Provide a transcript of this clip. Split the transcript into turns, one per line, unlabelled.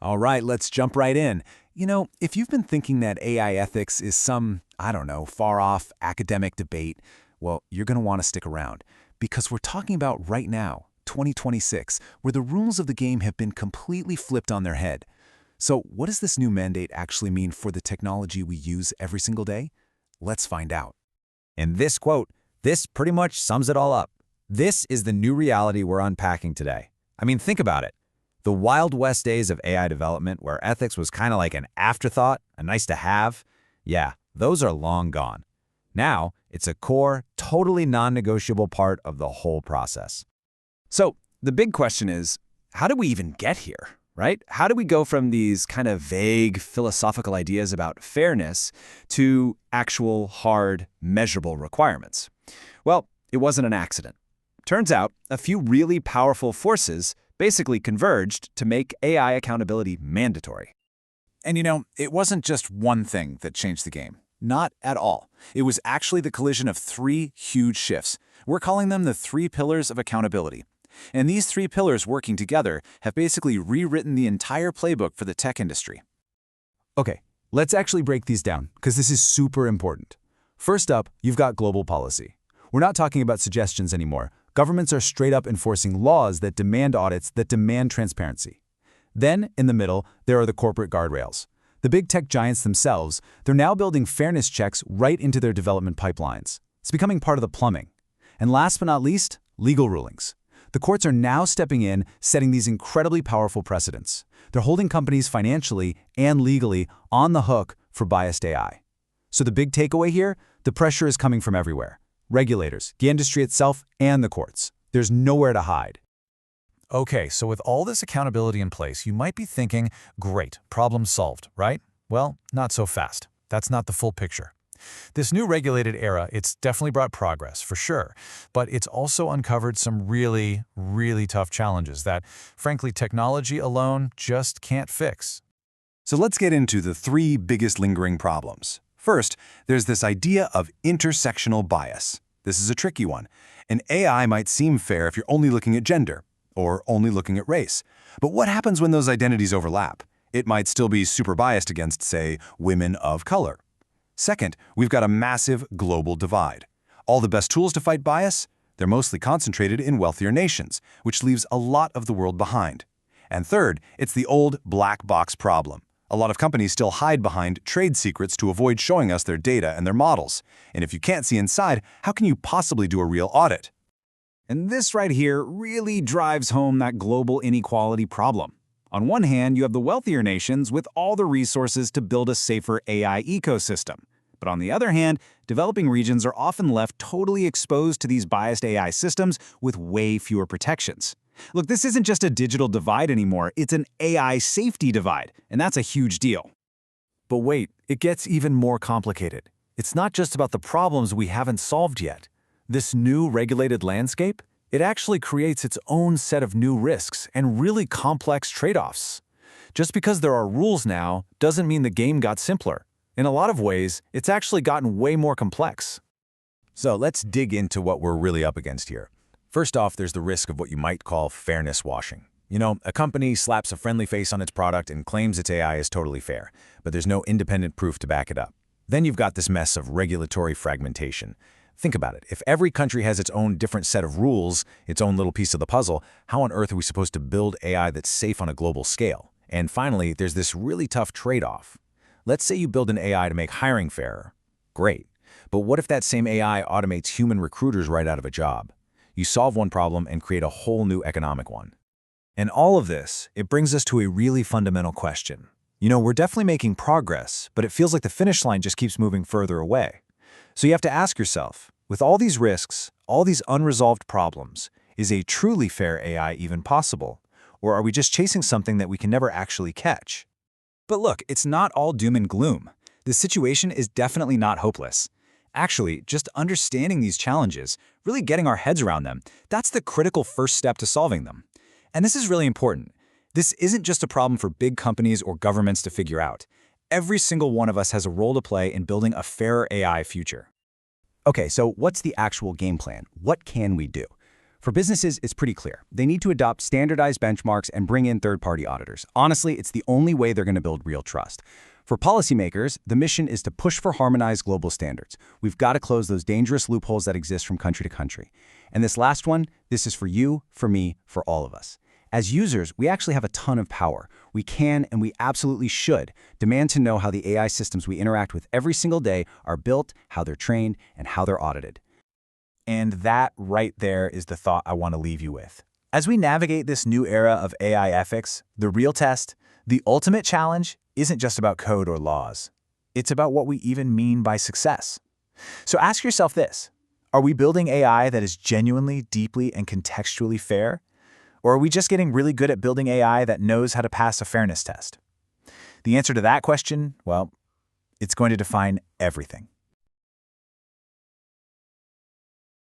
All right, let's jump right in. If you've been thinking that AI ethics is some, I don't know, far off academic debate, well, you're going to want to stick around because we're talking about right now, 2026, where the rules of the game have been completely flipped on their head. So, what does this new mandate actually mean for the technology we use every single day? Let's find out.
In this quote, this pretty much sums it all up. This is the new reality we're unpacking today. I mean, think about it. The Wild West days of AI development, where ethics was kind of like an afterthought, a nice to have, yeah, those are long gone. Now, it's a core, totally non-negotiable part of the whole process.
So, the big question is, how do we even get here, right? How do we go from these kind of vague philosophical ideas about fairness to actual, hard, measurable requirements? Well, it wasn't an accident. Turns out, a few really powerful forces basically converged to make AI accountability mandatory. And it wasn't just one thing that changed the game. Not at all. It was actually the collision of three huge shifts. We're calling them the three pillars of accountability. And these three pillars working together have basically rewritten the entire playbook for the tech industry. Okay, let's actually break these down, because this is super important. First up, you've got global policy. We're not talking about suggestions anymore. Governments are straight up enforcing laws that demand audits, that demand transparency. Then, in the middle, there are the corporate guardrails. The big tech giants themselves, they're now building fairness checks right into their development pipelines. It's becoming part of the plumbing. And last but not least, legal rulings. The courts are now stepping in, setting these incredibly powerful precedents. They're holding companies financially and legally on the hook for biased AI. So the big takeaway here, the pressure is coming from everywhere. Regulators, the industry itself, and the courts. There's nowhere to hide.
Okay, so with all this accountability in place, you might be thinking, great, problem solved, right? Well, not so fast. That's not the full picture. This new regulated era, it's definitely brought progress, for sure, but it's also uncovered some really, really tough challenges that, frankly, technology alone just can't fix.
So let's get into the three biggest lingering problems. First, there's this idea of intersectional bias. This is a tricky one. An AI might seem fair if you're only looking at gender, or only looking at race. But what happens when those identities overlap? It might still be super biased against, say, women of color. Second, we've got a massive global divide. All the best tools to fight bias? They're mostly concentrated in wealthier nations, which leaves a lot of the world behind. And third, it's the old black box problem. A lot of companies still hide behind trade secrets to avoid showing us their data and their models. And if you can't see inside, how can you possibly do a real audit?
And this right here really drives home that global inequality problem. On one hand, you have the wealthier nations with all the resources to build a safer AI ecosystem. But on the other hand, developing regions are often left totally exposed to these biased AI systems with way fewer protections. Look, this isn't just a digital divide anymore, it's an AI safety divide, and that's a huge deal.
But wait, it gets even more complicated. It's not just about the problems we haven't solved yet. This new regulated landscape, it actually creates its own set of new risks and really complex trade-offs. Just because there are rules now doesn't mean the game got simpler. In a lot of ways, it's actually gotten way more complex.
So let's dig into what we're really up against here. First off, there's the risk of what you might call fairness washing. A company slaps a friendly face on its product and claims its AI is totally fair, but there's no independent proof to back it up. Then you've got this mess of regulatory fragmentation. Think about it. If every country has its own different set of rules, its own little piece of the puzzle, how on earth are we supposed to build AI that's safe on a global scale? And finally, there's this really tough trade-off. Let's say you build an AI to make hiring fairer. Great. But what if that same AI automates human recruiters right out of a job? You solve one problem and create a whole new economic one.
And all of this, it brings us to a really fundamental question. We're definitely making progress, but it feels like the finish line just keeps moving further away. So you have to ask yourself, with all these risks, all these unresolved problems, is a truly fair AI even possible? Or are we just chasing something that we can never actually catch?
But look, it's not all doom and gloom. The situation is definitely not hopeless. Actually, just understanding these challenges, really getting our heads around them, that's the critical first step to solving them. And this is really important. This isn't just a problem for big companies or governments to figure out. Every single one of us has a role to play in building a fairer AI future.
Okay, so what's the actual game plan? What can we do? For businesses, it's pretty clear. They need to adopt standardized benchmarks and bring in third-party auditors. Honestly, it's the only way they're going to build real trust. For policymakers, the mission is to push for harmonized global standards. We've got to close those dangerous loopholes that exist from country to country. And this last one, this is for you, for me, for all of us. As users, we actually have a ton of power. We can, and we absolutely should, demand to know how the AI systems we interact with every single day are built, how they're trained, and how they're audited.
And that right there is the thought I want to leave you with. As we navigate this new era of AI ethics, the real test, the ultimate challenge, isn't just about code or laws. It's about what we even mean by success. So ask yourself this: are we building AI that is genuinely, deeply, and contextually fair? Or are we just getting really good at building AI that knows how to pass a fairness test? The answer to that question, well, it's going to define everything.